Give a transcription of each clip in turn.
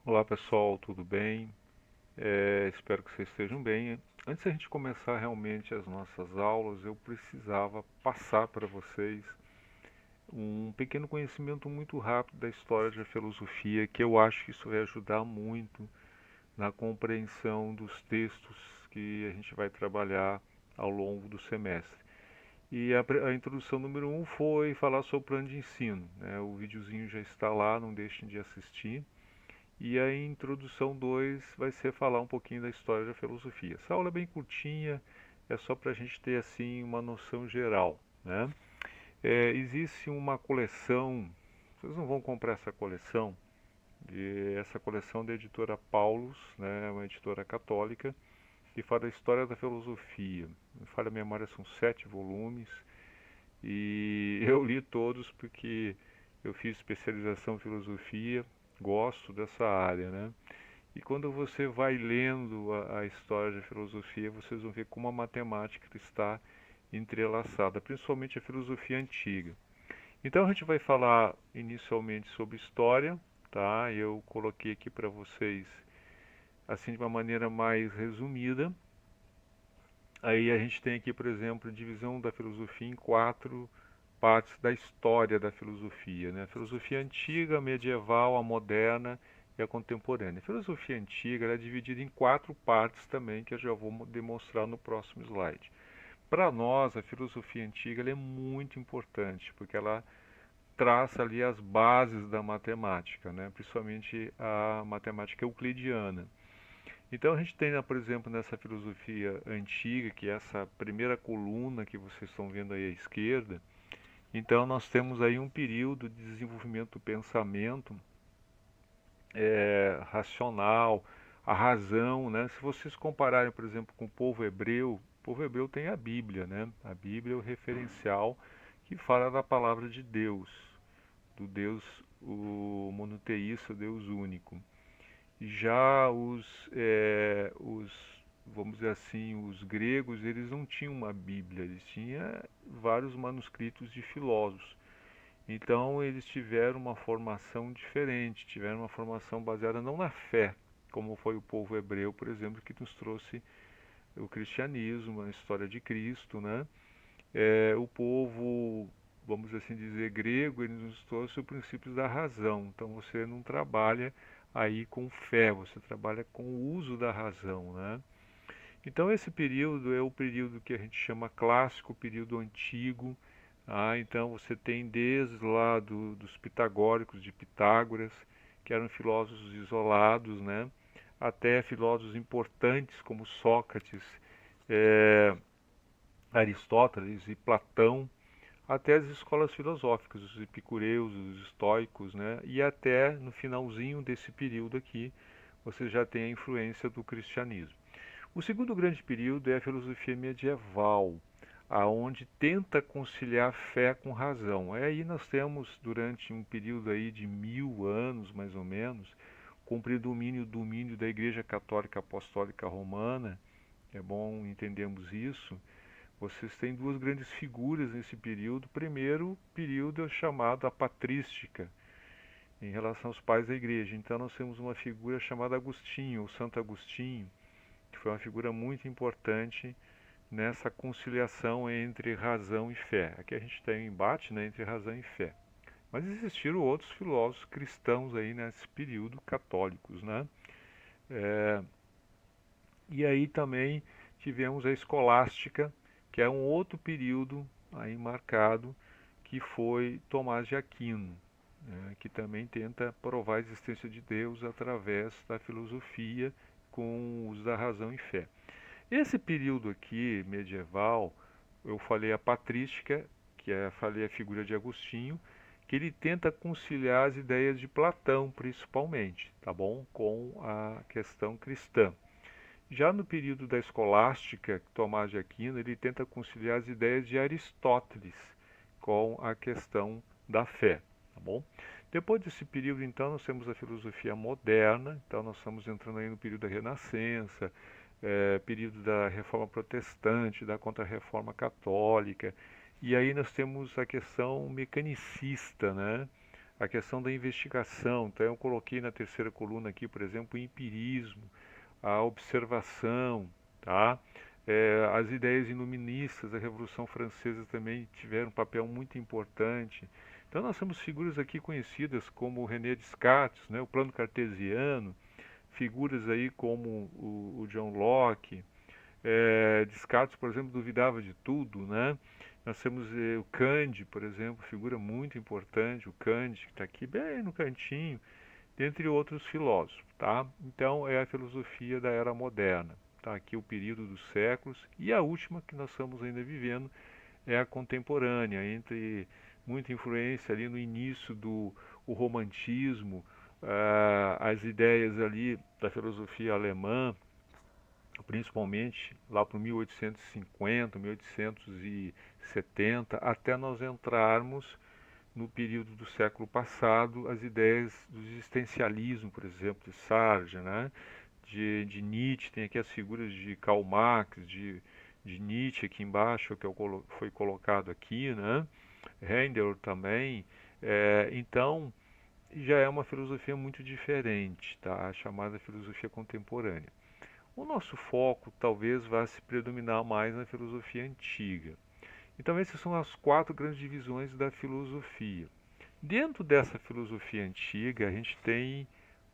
Olá pessoal, tudo bem? Espero que vocês estejam bem. Antes da gente começar realmente as nossas aulas, eu precisava passar para vocês um pequeno conhecimento muito rápido da história da filosofia, que eu acho que isso vai ajudar muito na compreensão dos textos que a gente vai trabalhar ao longo do semestre. E a introdução número um foi falar sobre o plano de ensino, né? O videozinho já está lá, não deixem de assistir. E a introdução 2 vai ser falar um pouquinho da história da filosofia. Essa aula é bem curtinha, é só para a gente ter assim uma noção geral, né? Existe uma coleção, vocês não vão comprar essa coleção, essa coleção da editora Paulus, né, uma editora católica, que fala da história da filosofia. Me falha a memória, são 7 volumes, e eu li todos porque eu fiz especialização em filosofia, gosto dessa área, né? E quando você vai lendo a história da filosofia, vocês vão ver como a matemática está entrelaçada, principalmente a filosofia antiga. Então a gente vai falar inicialmente sobre história, tá? Eu coloquei aqui para vocês assim de uma maneira mais resumida. Aí a gente tem aqui, por exemplo, a divisão da filosofia em 4 partes da história da filosofia, né? A filosofia antiga, a medieval, a moderna e a contemporânea. A filosofia antiga é dividida em 4 partes também, que eu já vou demonstrar no próximo slide. Para nós, a filosofia antiga ela é muito importante, porque ela traça ali as bases da matemática, né? Principalmente a matemática euclidiana. Então a gente tem, né, por exemplo, nessa filosofia antiga, que é essa primeira coluna que vocês estão vendo aí à esquerda, então nós temos aí um período de desenvolvimento do pensamento racional, a razão, né? Se vocês compararem, por exemplo, com o povo hebreu tem a Bíblia, né? A Bíblia é o referencial que fala da palavra de Deus, do Deus o monoteísta, o Deus único. Já os, vamos dizer assim, os gregos, eles não tinham uma Bíblia, eles tinham vários manuscritos de filósofos. Então eles tiveram uma formação diferente, tiveram uma formação baseada não na fé, como foi o povo hebreu, por exemplo, que nos trouxe o cristianismo, a história de Cristo, né? O povo, vamos assim dizer, grego, ele nos trouxe os princípios da razão. Então você não trabalha aí com fé, você trabalha com o uso da razão, né? Então esse período é o período que a gente chama clássico, o período antigo. Então você tem desde lá dos pitagóricos de Pitágoras, que eram filósofos isolados, né? Até filósofos importantes como Sócrates, eh, Aristóteles e Platão, até as escolas filosóficas, os epicureus, os estoicos, né? E até no finalzinho desse período aqui, você já tem a influência do cristianismo. O segundo grande período é a filosofia medieval, aonde tenta conciliar fé com razão. Aí nós temos, durante um período aí de 1000 anos, mais ou menos, com domínio da Igreja Católica Apostólica Romana, é bom entendermos isso. Vocês têm duas grandes figuras nesse período. O primeiro período é chamado a patrística, em relação aos pais da igreja. Então nós temos uma figura chamada Agostinho, ou Santo Agostinho, que foi uma figura muito importante nessa conciliação entre razão e fé. Aqui a gente tem um embate, né, entre razão e fé. Mas existiram outros filósofos cristãos aí nesse período, católicos, né? É, e aí também tivemos a escolástica, que é um outro período aí marcado, que foi Tomás de Aquino, né, que também tenta provar a existência de Deus através da filosofia com o uso da razão e fé. Esse período aqui, medieval, eu falei a patrística, falei a figura de Agostinho, que ele tenta conciliar as ideias de Platão, principalmente, tá bom? Com a questão cristã. Já no período da escolástica, Tomás de Aquino, ele tenta conciliar as ideias de Aristóteles com a questão da fé, tá bom? Depois desse período, então, nós temos a filosofia moderna, então nós estamos entrando aí no período da Renascença, período da Reforma Protestante, da Contra-Reforma Católica, e aí nós temos a questão mecanicista, né? a questão da investigação. Então eu coloquei na terceira coluna aqui, por exemplo, o empirismo, a observação, tá? As ideias iluministas da Revolução Francesa também tiveram um papel muito importante. Então nós temos figuras aqui conhecidas como René Descartes, né, o plano cartesiano, figuras aí como o John Locke. Descartes, por exemplo, duvidava de tudo, né? Nós temos o Kant, por exemplo, figura muito importante, o Kant, que está aqui bem no cantinho, dentre outros filósofos, tá? Então é a filosofia da era moderna, tá? Aqui o período dos séculos, e a última que nós estamos ainda vivendo é a contemporânea, entre muita influência ali no início do o romantismo, as ideias ali da filosofia alemã, principalmente lá para 1850, 1870, até nós entrarmos no período do século passado, as ideias do existencialismo, por exemplo, de Sartre, né? de Nietzsche, tem aqui as figuras de Karl Marx, de Nietzsche aqui embaixo, que foi colocado aqui, né? Handel também. Então, já é uma filosofia muito diferente, tá? A chamada filosofia contemporânea. O nosso foco talvez vá se predominar mais na filosofia antiga. Então, essas são as quatro grandes divisões da filosofia. Dentro dessa filosofia antiga, a gente tem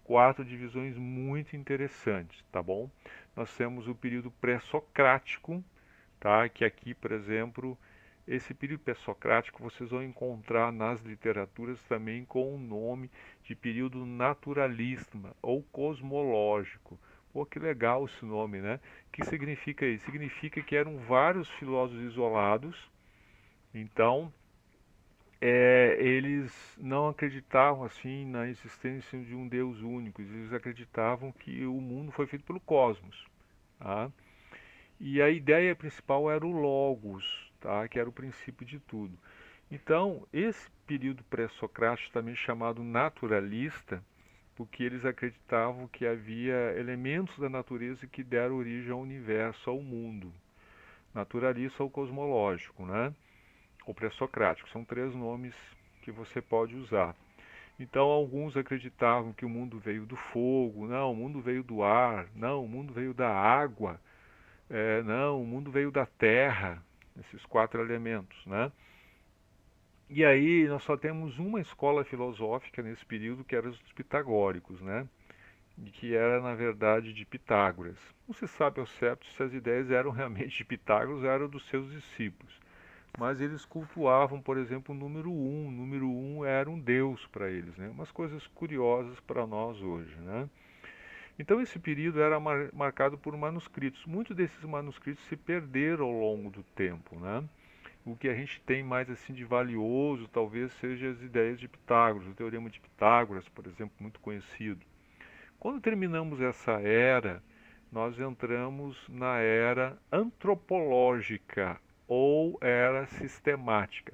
quatro divisões muito interessantes, tá bom? Nós temos o período pré-socrático, tá? Que aqui, por exemplo, esse período pré-socrático vocês vão encontrar nas literaturas também com o nome de período naturalista ou cosmológico. Pô, que legal esse nome, né? O que significa isso? Significa que eram vários filósofos isolados, então eles não acreditavam assim na existência de um Deus único, eles acreditavam que o mundo foi feito pelo cosmos, tá? E a ideia principal era o logos, tá? Que era o princípio de tudo. Então, esse período pré-socrático também chamado naturalista, porque eles acreditavam que havia elementos da natureza que deram origem ao universo, ao mundo. Naturalista ou cosmológico, né? Ou pré-socrático, são três nomes que você pode usar. Então, alguns acreditavam que o mundo veio do fogo, não, o mundo veio do ar, não, o mundo veio da água, não, o mundo veio da terra, esses quatro elementos, né? E aí nós só temos uma escola filosófica nesse período, que era os pitagóricos, né? E que era, na verdade, de Pitágoras. Não se sabe ao certo se as ideias eram realmente de Pitágoras ou eram dos seus discípulos. Mas eles cultuavam, por exemplo, o número um. O número um era um deus para eles, né? Umas coisas curiosas para nós hoje, né? Então esse período era marcado por manuscritos. Muitos desses manuscritos se perderam ao longo do tempo, né? O que a gente tem mais assim de valioso talvez seja as ideias de Pitágoras, o teorema de Pitágoras, por exemplo, muito conhecido. Quando terminamos essa era, nós entramos na era antropológica ou era sistemática.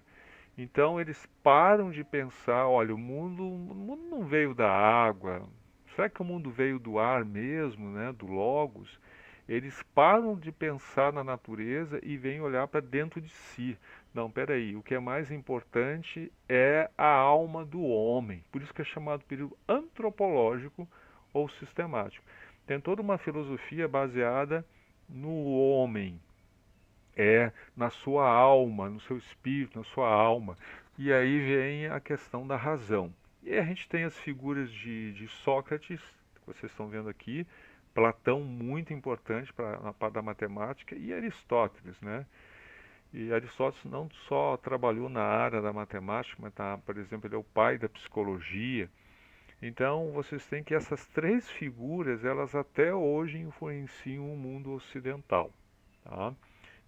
Então eles param de pensar, olha, o mundo não veio da água. Será que o mundo veio do ar mesmo, né, do logos? Eles param de pensar na natureza e vêm olhar para dentro de si. Não, peraí, o que é mais importante é a alma do homem. Por isso que é chamado período antropológico ou sistemático. Tem toda uma filosofia baseada no homem, na sua alma, no seu espírito, na sua alma. E aí vem a questão da razão. E aí a gente tem as figuras de Sócrates, que vocês estão vendo aqui, Platão, muito importante na parte da matemática, e Aristóteles, né? E Aristóteles não só trabalhou na área da matemática, mas, por exemplo, ele é o pai da psicologia. Então, vocês têm que essas três figuras, elas até hoje influenciam o mundo ocidental, tá?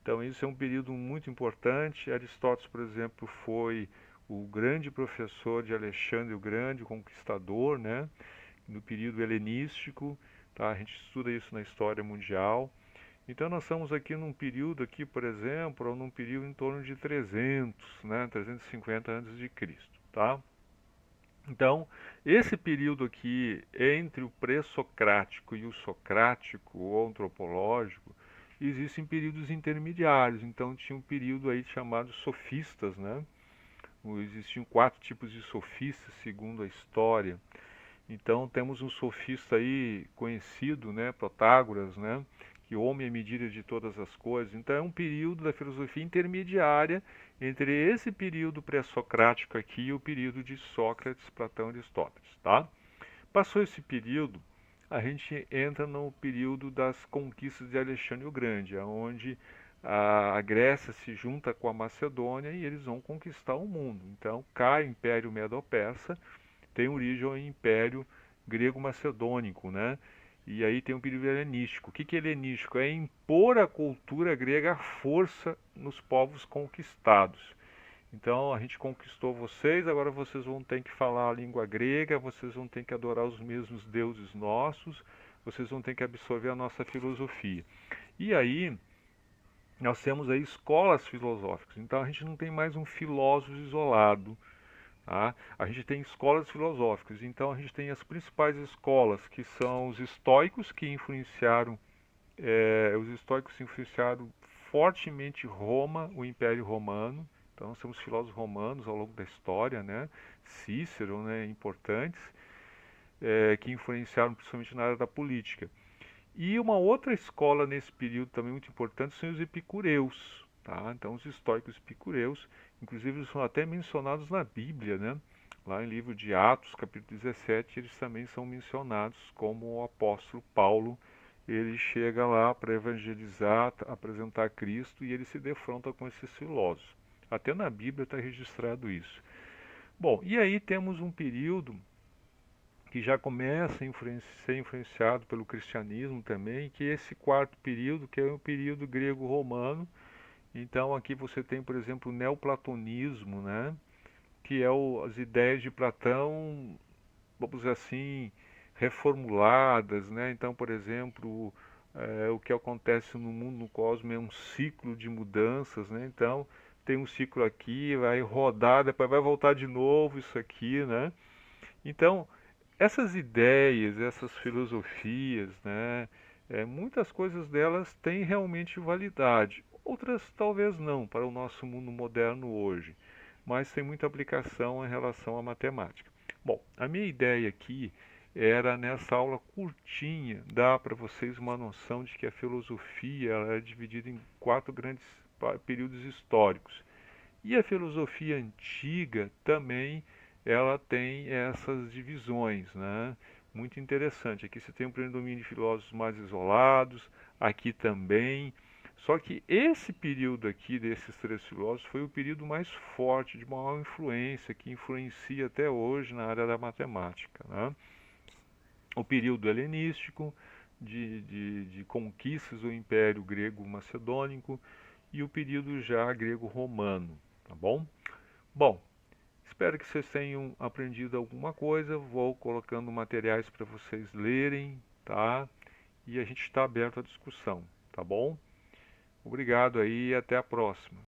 Então, isso é um período muito importante. Aristóteles, por exemplo, foi o grande professor de Alexandre o Grande, o Conquistador, né? No período helenístico, tá? A gente estuda isso na história mundial. Então, nós estamos aqui num período aqui, por exemplo, ou num período em torno de 300, né? 350 antes de Cristo, tá? Então, esse período aqui entre o pré-socrático e o socrático ou antropológico, existem períodos intermediários. Então, tinha um período aí chamado sofistas, né? Existiam 4 tipos de sofistas, segundo a história. Então temos um sofista aí conhecido, né, Protágoras, né, que o homem é a medida de todas as coisas. Então é um período da filosofia intermediária entre esse período pré-socrático aqui e o período de Sócrates, Platão e Aristóteles, tá? Passou esse período, a gente entra no período das conquistas de Alexandre o Grande, onde a Grécia se junta com a Macedônia e eles vão conquistar o mundo. Então cai o Império Medo-Persa, tem origem ao Império Grego-Macedônico, né? E aí tem um período helenístico. O que é helenístico? É impor a cultura grega à força nos povos conquistados. Então a gente conquistou vocês, agora vocês vão ter que falar a língua grega, vocês vão ter que adorar os mesmos deuses nossos, vocês vão ter que absorver a nossa filosofia. E aí nós temos aí escolas filosóficas. Então a gente não tem mais um filósofo isolado. Tá? A gente tem escolas filosóficas. Então a gente tem as principais escolas, que são os estoicos, que influenciaram, os estoicos influenciaram fortemente Roma, o Império Romano. Então nós temos filósofos romanos ao longo da história, né? Cícero, né? Importantes, que influenciaram principalmente na área da política. E uma outra escola nesse período também muito importante são os epicureus. Tá? Então os estoicos epicureus, inclusive eles são até mencionados na Bíblia, né? Lá em livro de Atos, capítulo 17, eles também são mencionados como o apóstolo Paulo. Ele chega lá para evangelizar, apresentar Cristo e ele se defronta com esses filósofos. Até na Bíblia está registrado isso. Bom, e aí temos um período que já começa a ser influenciado pelo cristianismo também, que é esse quarto período, que é o período grego-romano. Então aqui você tem, por exemplo, o neoplatonismo, né? Que é as ideias de Platão, vamos dizer assim, reformuladas, né? Então, por exemplo, o que acontece no mundo, no cosmos, é um ciclo de mudanças, né? Então, tem um ciclo aqui, vai rodar, depois vai voltar de novo isso aqui, né? Então, essas ideias, essas filosofias, né, muitas coisas delas têm realmente validade. Outras talvez não para o nosso mundo moderno hoje, mas tem muita aplicação em relação à matemática. Bom, a minha ideia aqui era nessa aula curtinha dar para vocês uma noção de que a filosofia ela é dividida em 4 grandes períodos históricos. E a filosofia antiga também ela tem essas divisões, né? Muito interessante. Aqui você tem um predomínio de filósofos mais isolados, aqui também. Só que esse período aqui desses 3 filósofos foi o período mais forte, de maior influência, que influencia até hoje na área da matemática, né? O período helenístico, de conquistas do Império Grego-Macedônico, e o período já grego-romano, tá bom? Bom, espero que vocês tenham aprendido alguma coisa. Vou colocando materiais para vocês lerem, tá? E a gente está aberto à discussão, tá bom? Obrigado aí e até a próxima.